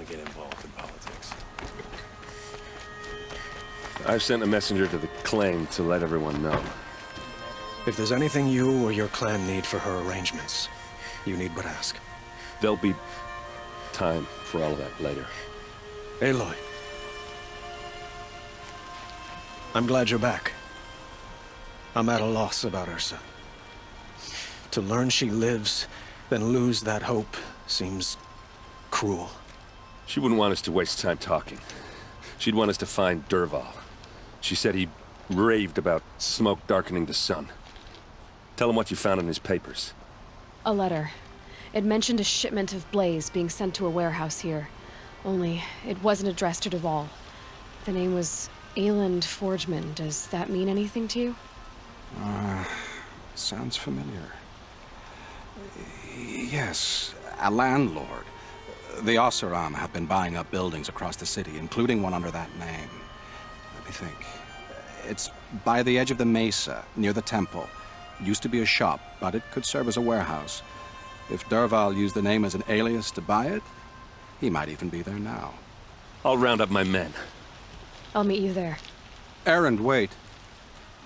get involved in politics. I've sent a messenger to the claim to let everyone know. If there's anything you or your clan need for her arrangements, you need but ask. There'll be time for all of that later. Aloy. I'm glad you're back. I'm at a loss about Ursa. To learn she lives, then lose that hope, seems cruel. She wouldn't want us to waste time talking. She'd want us to find Dervahl. She said he raved about smoke darkening the sun. Tell him what you found in his papers. A letter. It mentioned a shipment of blaze being sent to a warehouse here. Only, it wasn't addressed to Dervahl. The name was Ayland Forgeman. Does that mean anything to you? Sounds familiar. Yes, a landlord. The Oseram have been buying up buildings across the city, including one under that name. Let me think. It's by the edge of the mesa, near the temple. Used to be a shop, but it could serve as a warehouse. If Dervahl used the name as an alias to buy it, he might even be there now. I'll round up my men. I'll meet you there. Erend, wait.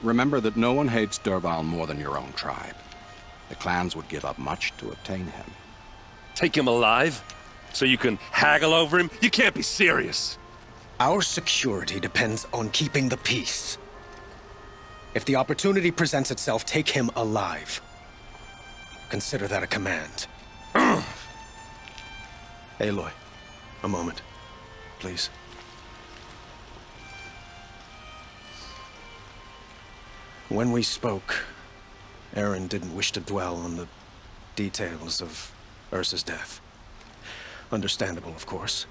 Remember that no one hates Dervahl more than your own tribe. The clans would give up much to obtain him. Take him alive? So you can haggle over him? You can't be serious. Our security depends on keeping the peace. If the opportunity presents itself, take him alive. Consider that a command. Aloy, a moment, please. When we spoke, Aaron didn't wish to dwell on the details of Ursa's death. Understandable, of course.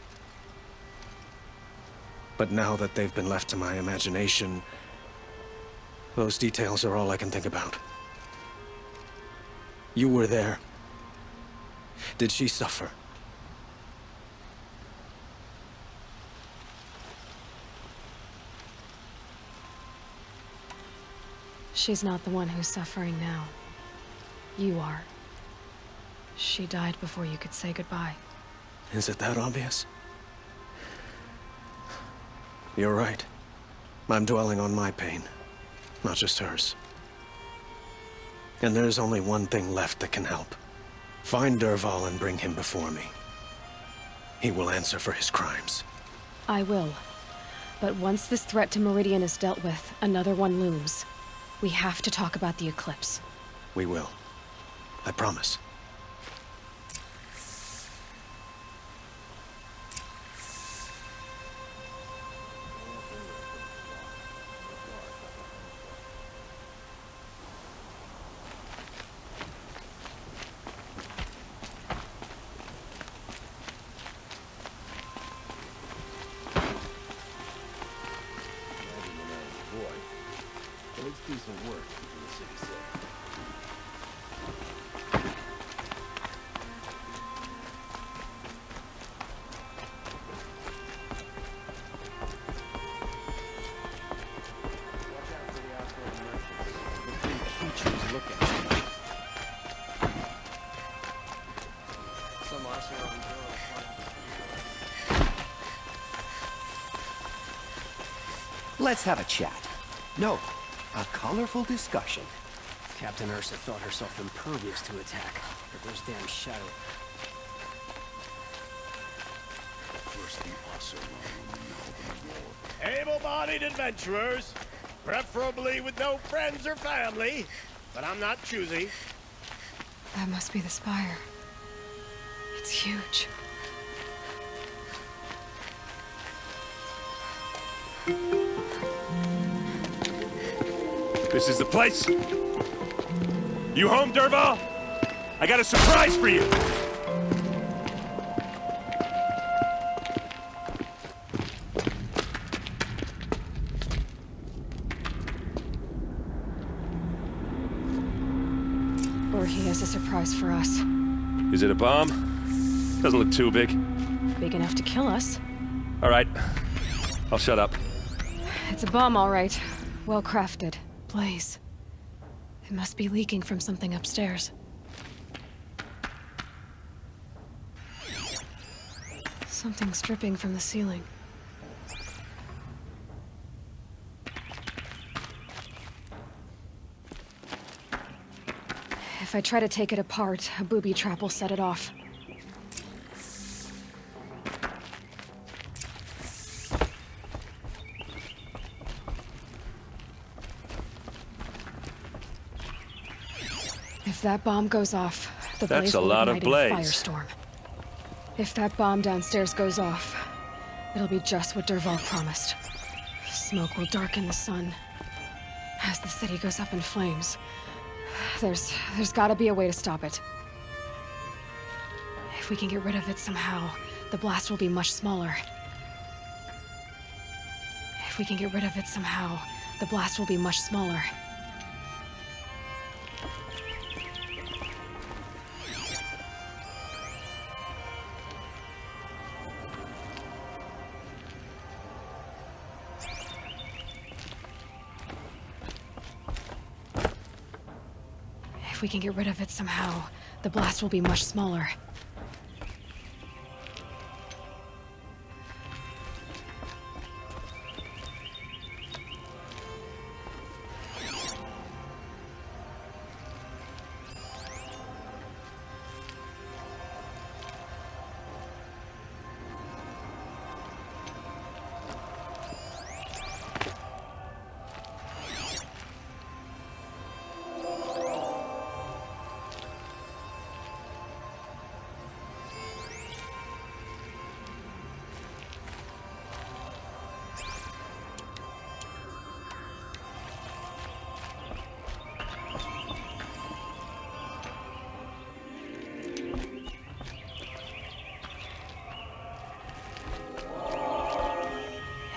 But now that they've been left to my imagination, those details are all I can think about. You were there. Did she suffer? She's not the one who's suffering now. You are. She died before you could say goodbye. Is it that obvious? You're right. I'm dwelling on my pain, not just hers. And there's only one thing left that can help. Find Dervahl and bring him before me. He will answer for his crimes. I will. But once this threat to Meridian is dealt with, another one looms. We have to talk about the eclipse. We will. I promise. Decent work keeping the city safe. Watch out for the outgoing merchants. The big creatures look at you. Some Oseram girl. Let's have a chat. No, a colorful discussion. Captain Ursa thought herself impervious to attack, but those damn shadow. First the Able-bodied adventurers, preferably with no friends or family, but I'm not choosy. That must be the spire. It's huge. This is the place? You home, Dervahl? I got a surprise for you! Or he has a surprise for us. Is it a bomb? Doesn't look too big. Big enough to kill us. All right. I'll shut up. It's a bomb, all right. Well crafted. Blaze. It must be leaking from something upstairs. Something's dripping from the ceiling. If I try to take it apart, a booby trap will set it off. If that bomb goes off, the blaze That's a will lot of ignite a blaze. firestorm. If that bomb downstairs goes off, it'll be just what Dervahl promised. Smoke will darken the sun as the city goes up in flames. There's gotta be a way to stop it. If we can get rid of it somehow, the blast will be much smaller. If we can get rid of it somehow, the blast will be much smaller. If we can get rid of it somehow, the blast will be much smaller.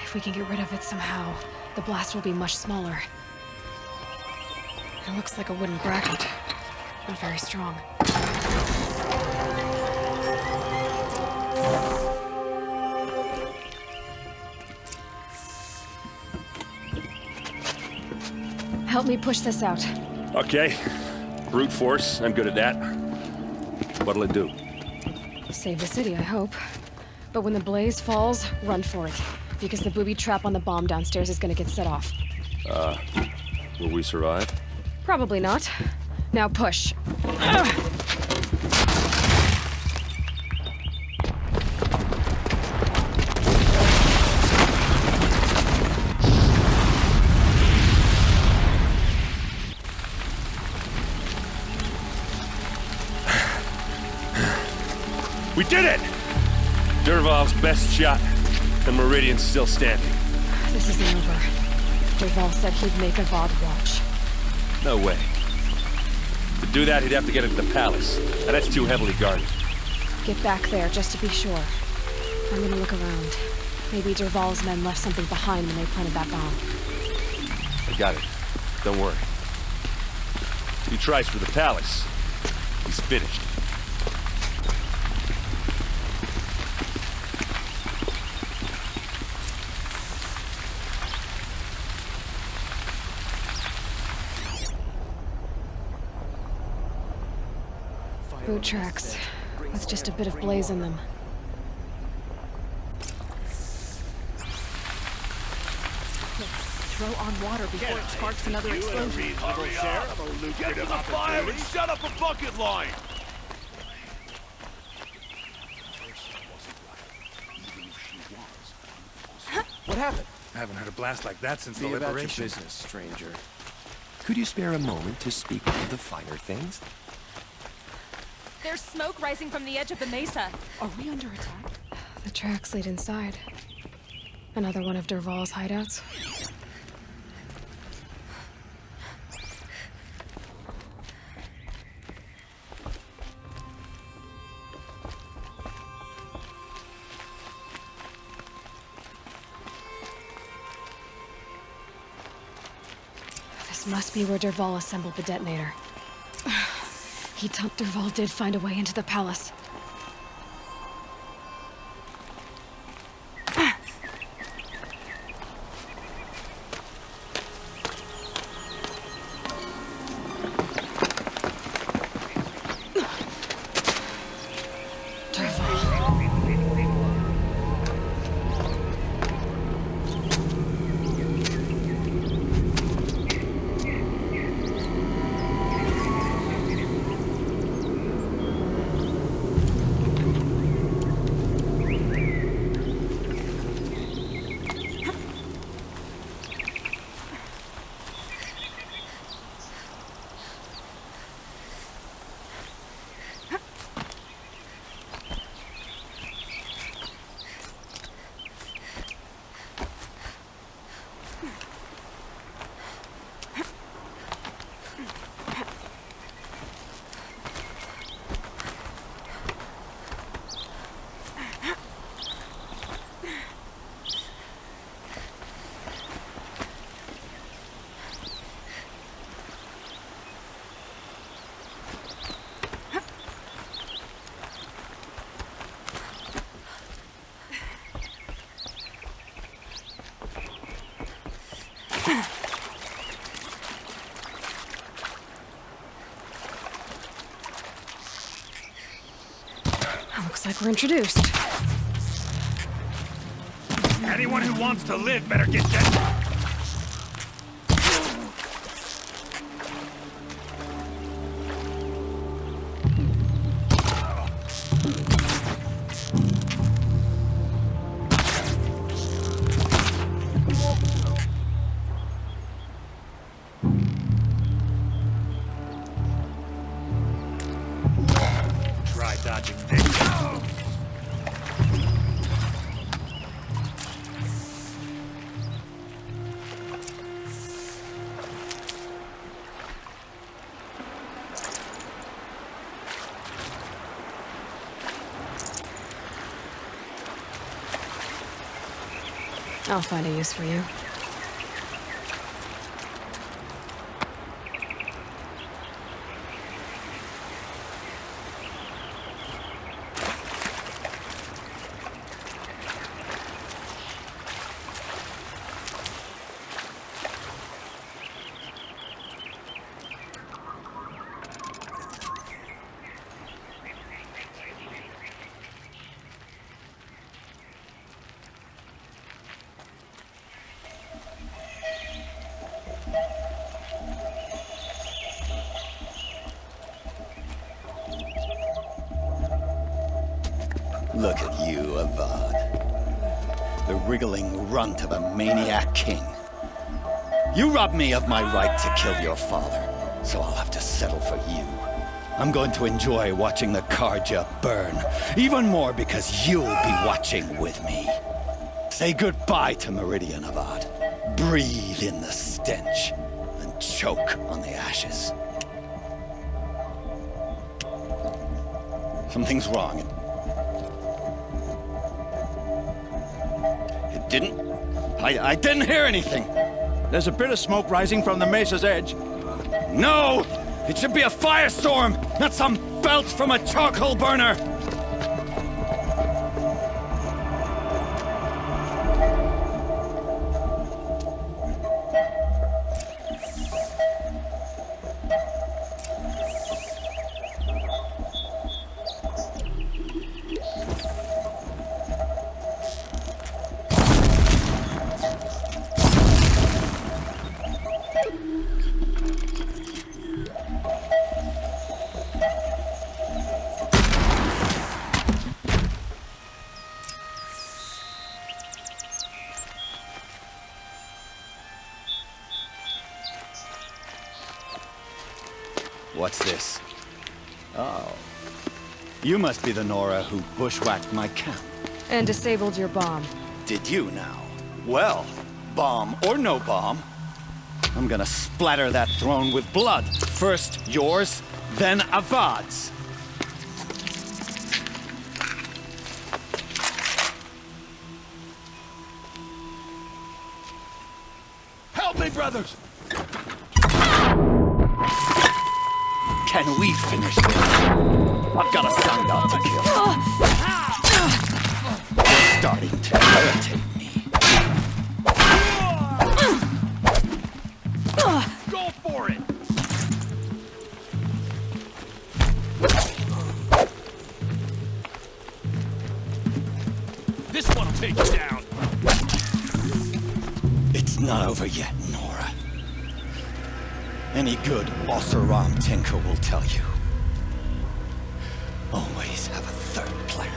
If we can get rid of it somehow, the blast will be much smaller. It looks like a wooden bracket. Not very strong. Help me push this out. Okay. Brute force, I'm good at that. What'll it do? Save the city, I hope. But when the blaze falls, run for it. Because the booby trap on the bomb downstairs is gonna get set off. Will we survive? Probably not. Now push. Ugh. We did it! Dervahl's best shot, and Meridian's still standing. This isn't over. Dervahl said he'd make a VOD watch. No way. To do that, he'd have to get into the palace, and that's too heavily guarded. Get back there, just to be sure. I'm gonna look around. Maybe Dervahl's men left something behind when they planted that bomb. I got it. Don't worry. If he tries for the palace, he's finished. Boot tracks, with just a bit of blaze in them. Throw on water before it sparks another explosion. Get to the fire and Set up a bucket line! What happened? I haven't heard a blast like that since the Be about your liberation. business, stranger. Could you spare a moment to speak of the finer things? There's smoke rising from the edge of the mesa. Are we under attack? The tracks lead inside. Another one of Dervahl's hideouts. This must be where Dervahl assembled the detonator. Dervahl did find a way into the palace. Looks like we're introduced. Anyone who wants to live better get dead. Try dodging this. I'll find a use for you. Look at you, Avad. The wriggling runt of a maniac king. You robbed me of my right to kill your father, so I'll have to settle for you. I'm going to enjoy watching the Karja burn, even more because you'll be watching with me. Say goodbye to Meridian, Avad. Breathe in the stench, and choke on the ashes. Something's wrong. I didn't hear anything. There's a bit of smoke rising from the mesa's edge. No! It should be a firestorm, not some belch from a charcoal burner! What's this? Oh. You must be the Nora who bushwhacked my camp. And disabled your bomb. Did you now? Well, bomb or no bomb, I'm gonna splatter that throne with blood. First yours, then Avad's. Help me, brothers! Can we finish this? I've got a Sangha to kill. You're starting to irritate me. Go for it! This one'll take you down. It's not over yet, Nora. Any good Oseram tinker will tell you. Always have a third plan.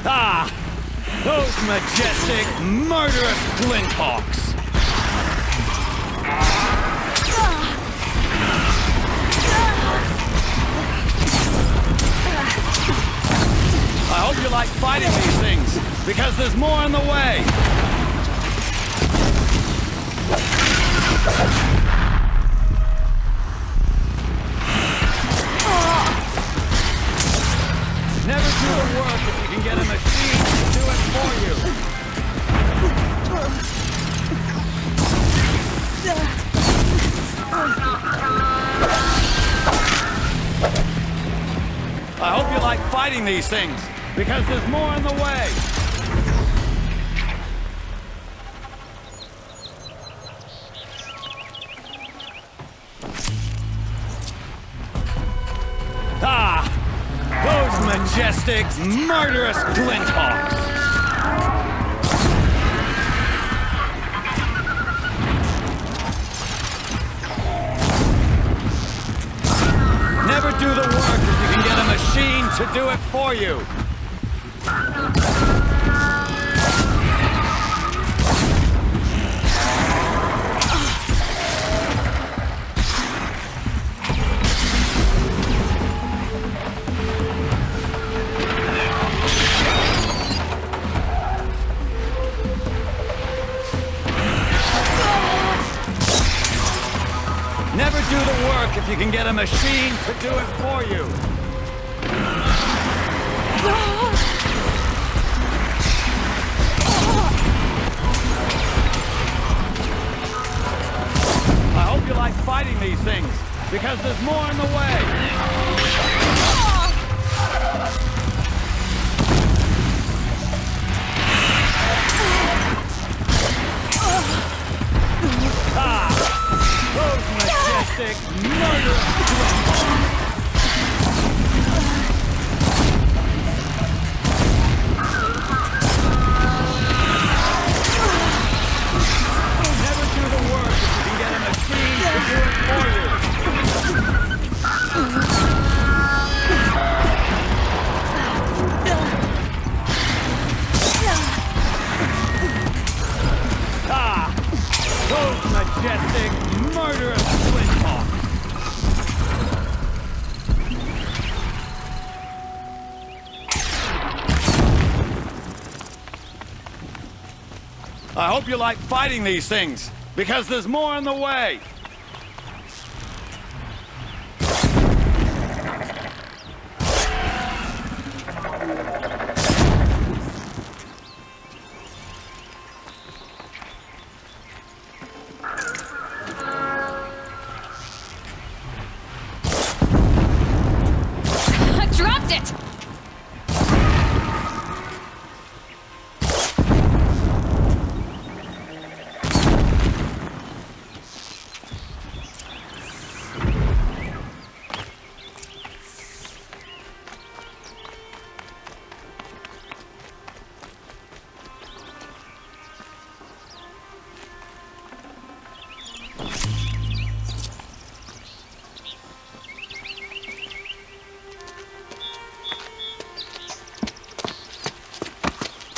Ah! Those majestic, murderous glinthawks! I hope you like fighting these things, because there's more on the way! Never do the work if you can get a machine to do it for you. fighting these things, because there's more on the way. Ah! Those majestic, murderous glinthawks! Never do the work if you can get a machine to do it for you. Never do the work if you can get a machine to do it for you. I hope you like fighting these things, because there's more in the way. Those majestic, murderous Never do the work if you can get a machine to do it for you. Those majestic, murderous glinthawks! I hope you like fighting these things, because there's more on the way. Dropped it!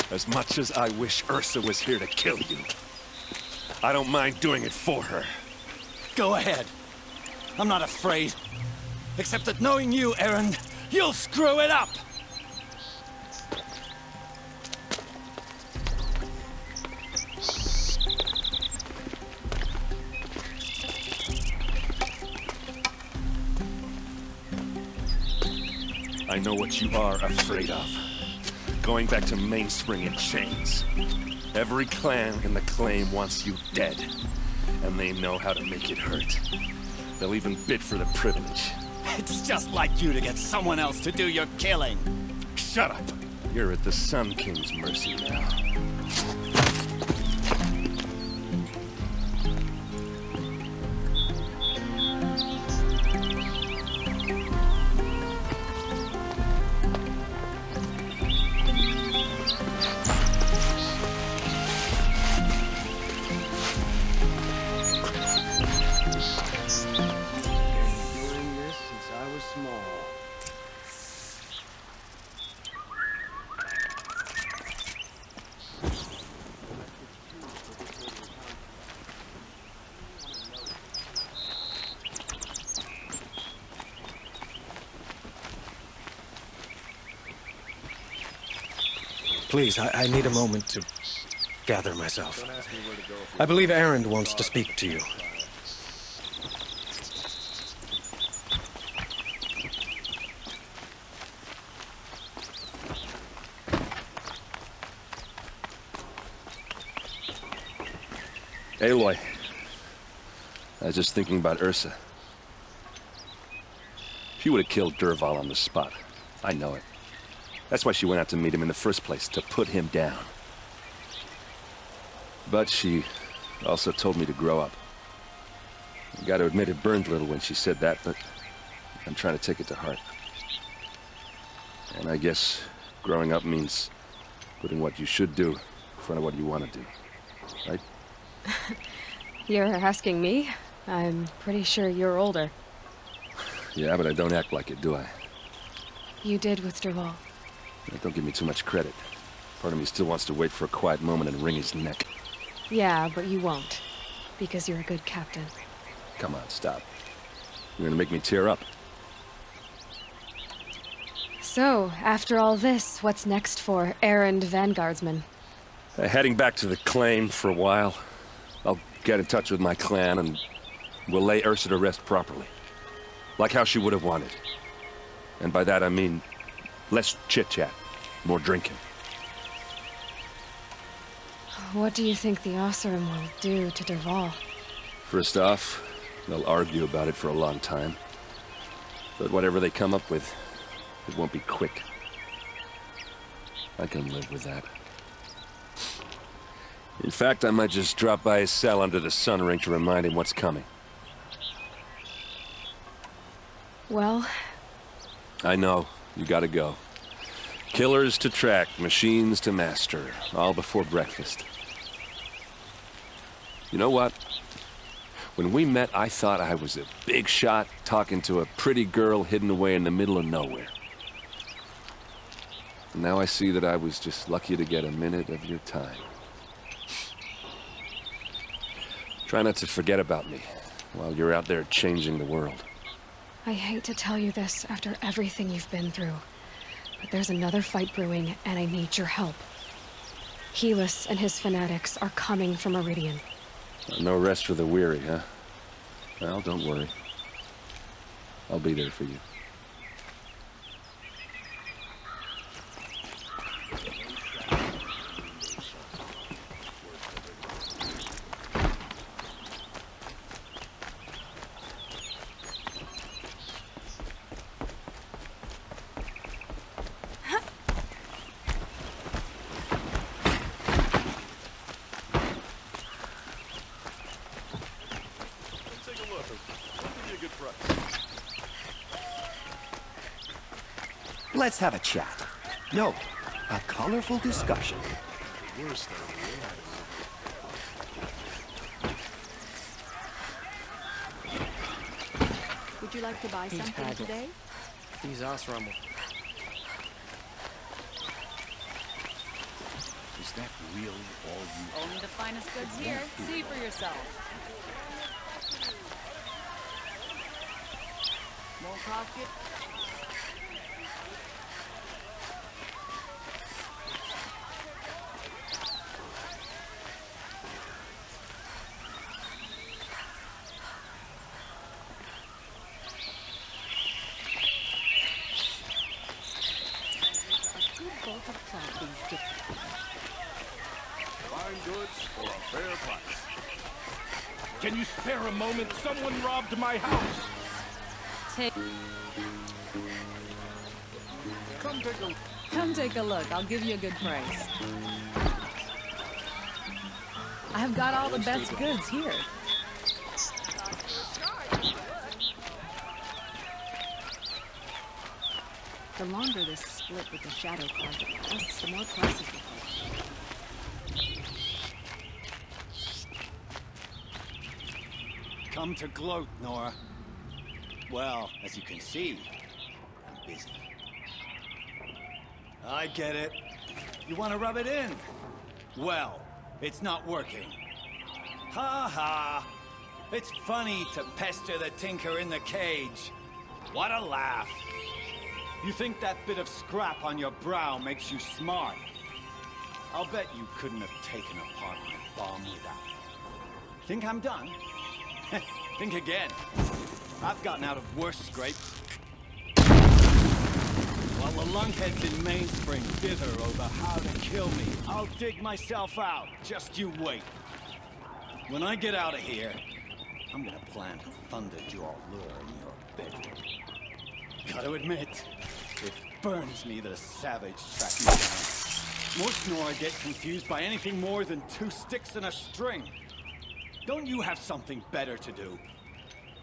As much as I wish Ursa was here to kill you, I don't mind doing it for her. Go ahead. I'm not afraid. Except that knowing you, Erend, you'll screw it up! I know what you are afraid of. Going back to Mainspring in chains. Every clan in the claim wants you dead, and they know how to make it hurt. They'll even bid for the privilege. It's just like you to get someone else to do your killing. Shut up! You're at the Sun King's mercy now. Please, I need a moment to gather myself. I believe Erend wants to speak to you. Aloy, I was just thinking about Ursa. She would have killed Dervahl on the spot. I know it. That's why she went out to meet him in the first place, to put him down. But she also told me to grow up. I gotta admit it burned a little when she said that, but I'm trying to take it to heart. And I guess growing up means putting what you should do in front of what you want to do, right? You're asking me? I'm pretty sure you're older. Yeah, but I don't act like it, do I? You did with Derval. Don't give me too much credit. Part of me still wants to wait for a quiet moment and wring his neck. Yeah, but you won't. Because you're a good captain. Come on, stop. You're gonna make me tear up. So, after all this, what's next for errand vanguardsman? Heading back to the claim for a while. I'll get in touch with my clan and we'll lay Ursa to rest properly. Like how she would have wanted. And by that I mean less chit-chat, more drinking. What do you think the Oseram will do to Derval? First off, they'll argue about it for a long time. But whatever they come up with, it won't be quick. I can live with that. In fact, I might just drop by his cell under the sun ring to remind him what's coming. Well? I know. You gotta go. Killers to track, machines to master, all before breakfast. You know what? When we met, I thought I was a big shot talking to a pretty girl hidden away in the middle of nowhere. And now I see that I was just lucky to get a minute of your time. Try not to forget about me while you're out there changing the world. I hate to tell you this after everything you've been through, but there's another fight brewing, and I need your help. Helis and his fanatics are coming from Meridian. No rest for the weary, huh? Well, don't worry. I'll be there for you. Let's have a chat. No, a colorful discussion. Would you like to buy something today? These Oseram will... Is that really all you... Only the finest goods here. See for yourself. More pocket. Fine goods for a fair price. Can you spare a moment? Someone robbed my house. Come take a look. I'll give you a good price. I've got all the best goods here. The longer this split with the shadow closet lasts, the more prices will fall. Come to gloat, Nora. Well, as you can see, I'm busy. I get it. You want to rub it in? Well, it's not working. Ha ha! It's funny to pester the tinker in the cage. What a laugh. You think that bit of scrap on your brow makes you smart? I'll bet you couldn't have taken apart my bomb without it. Think I'm done? Think again. I've gotten out of worse scrapes. While the lunkheads in Mainspring dither over how to kill me, I'll dig myself out. Just you wait. When I get out of here, I'm gonna plant a thunderjaw lure in your bedroom. Gotta admit, it burns me that a savage tracked me down. Most know I get confused by anything more than 2 sticks and a string. Don't you have something better to do?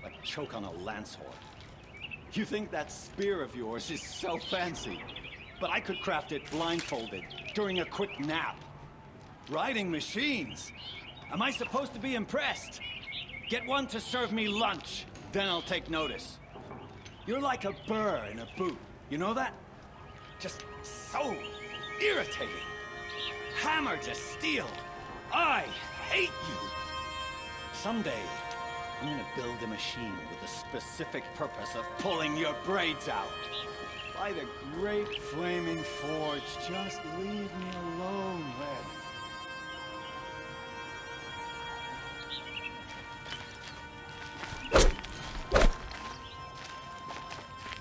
Like choke on a lance horn. You think that spear of yours is so fancy, but I could craft it blindfolded, during a quick nap. Riding machines? Am I supposed to be impressed? Get one to serve me lunch, then I'll take notice. You're like a burr in a boot, you know that? Just so irritating. Hammer to steel. I hate you. Someday, I'm gonna build a machine with the specific purpose of pulling your braids out. By the great flaming forge, just leave me alone, Red.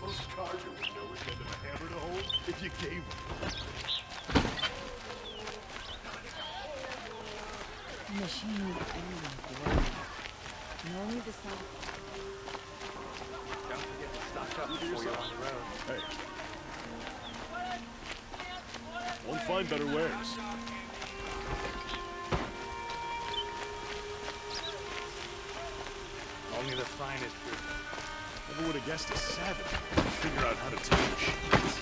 Most cars you would know would get a hammer to hold if you gave them. Machine and no need to stop. Don't forget to stock up before you're on the road. Hey. Won't find better wares. Only the finest people. Never would have guessed a savage would figure out how to take machines.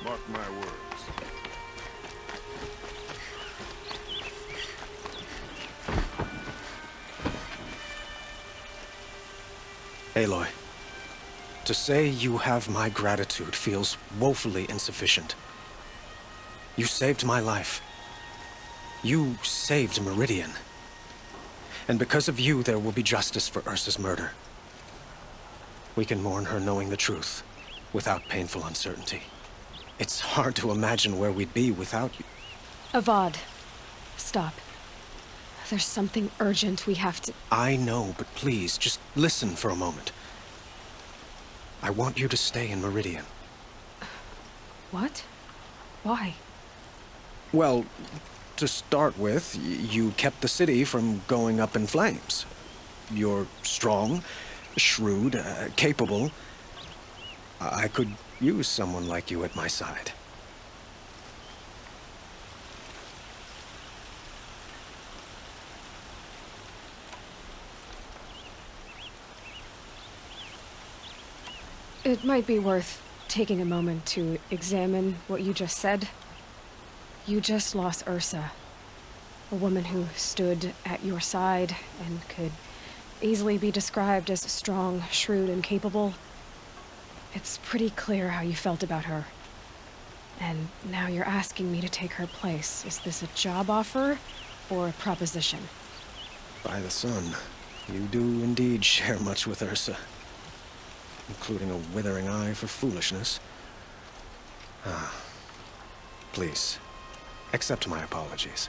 Mark my words. Aloy, to say you have my gratitude feels woefully insufficient. You saved my life. You saved Meridian. And because of you, there will be justice for Ursa's murder. We can mourn her knowing the truth, without painful uncertainty. It's hard to imagine where we'd be without you. Avad, stop. There's something urgent we have to... I know, but please, just listen for a moment. I want you to stay in Meridian. What? Why? Well, to start with, you kept the city from going up in flames. You're strong, shrewd, capable. I could use someone like you at my side. It might be worth taking a moment to examine what you just said. You just lost Ursa, a woman who stood at your side and could easily be described as strong, shrewd, and capable. It's pretty clear how you felt about her. And now you're asking me to take her place. Is this a job offer or a proposition? By the sun, you do indeed share much with Ursa, including a withering eye for foolishness. Please, accept my apologies.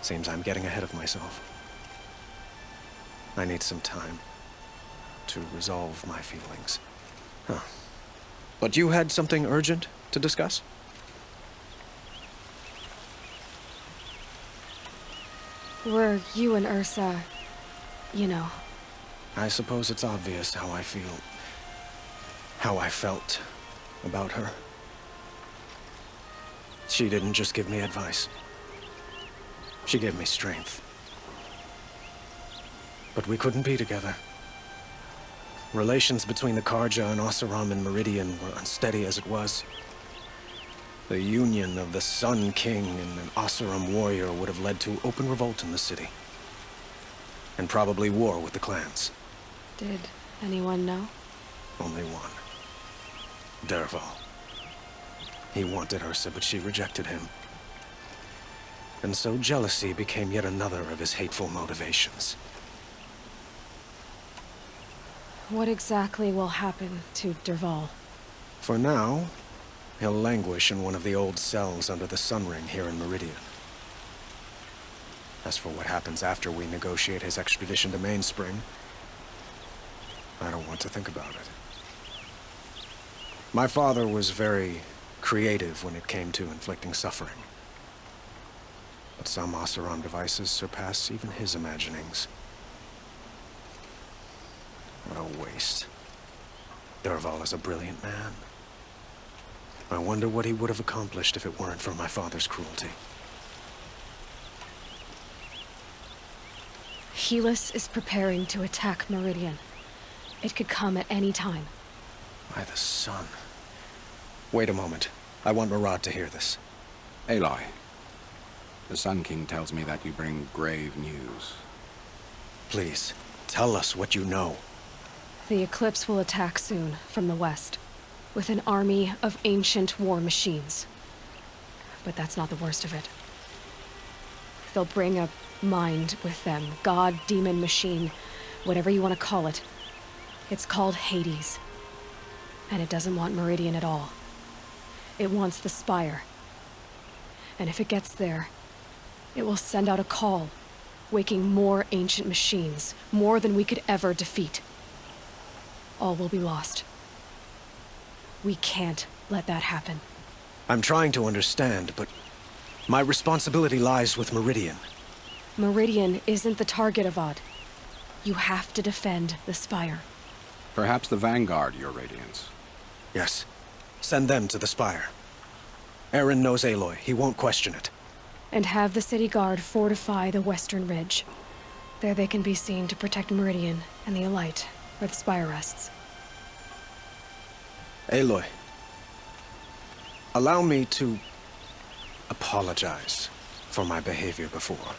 Seems I'm getting ahead of myself. I need some time to resolve my feelings. But you had something urgent to discuss? Were you and Ursa, you know... I suppose it's obvious how I feel. How I felt about her. She didn't just give me advice. She gave me strength. But we couldn't be together. Relations between the Karja and Oseram and Meridian were unsteady as it was. The union of the Sun King and an Oseram warrior would have led to open revolt in the city. And probably war with the clans. Did anyone know? Only one. Dervahl. He wanted Ursa, but she rejected him. And so jealousy became yet another of his hateful motivations. What exactly will happen to Dervahl? For now, he'll languish in one of the old cells under the Sun Ring here in Meridian. As for what happens after we negotiate his extradition to Mainspring, I don't want to think about it. My father was very creative when it came to inflicting suffering. But some Oseram devices surpass even his imaginings. What a waste. Dervahl is a brilliant man. I wonder what he would have accomplished if it weren't for my father's cruelty. Helis is preparing to attack Meridian. It could come at any time. By the sun. Wait a moment. I want Murad to hear this. Aloy, the Sun King tells me that you bring grave news. Please, tell us what you know. The Eclipse will attack soon, from the west, with an army of ancient war machines. But that's not the worst of it. They'll bring a mind with them, god, demon, machine, whatever you want to call it. It's called Hades. And it doesn't want Meridian at all. It wants the Spire. And if it gets there, it will send out a call, waking more ancient machines, more than we could ever defeat. All will be lost. We can't let that happen. I'm trying to understand, but my responsibility lies with Meridian. Meridian isn't the target, Avad. You have to defend the Spire. Perhaps the Vanguard, Your Radiance. Yes. Send them to the Spire. Eren knows Aloy. He won't question it. And have the city guard fortify the western ridge. There they can be seen to protect Meridian and the Elite, where the Spire rests. Aloy, allow me to apologize for my behavior before.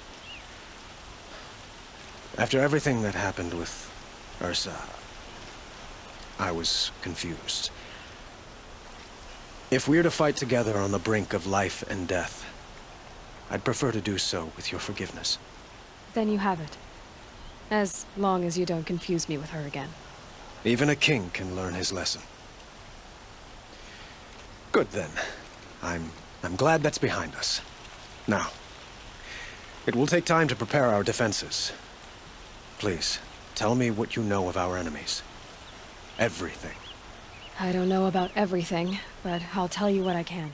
After everything that happened with Ursa, I was confused. If we're to fight together on the brink of life and death, I'd prefer to do so with your forgiveness. Then you have it. As long as you don't confuse me with her again. Even a king can learn his lesson. Good then. I'm glad that's behind us. Now, it will take time to prepare our defenses. Please, tell me what you know of our enemies. Everything. I don't know about everything, but I'll tell you what I can.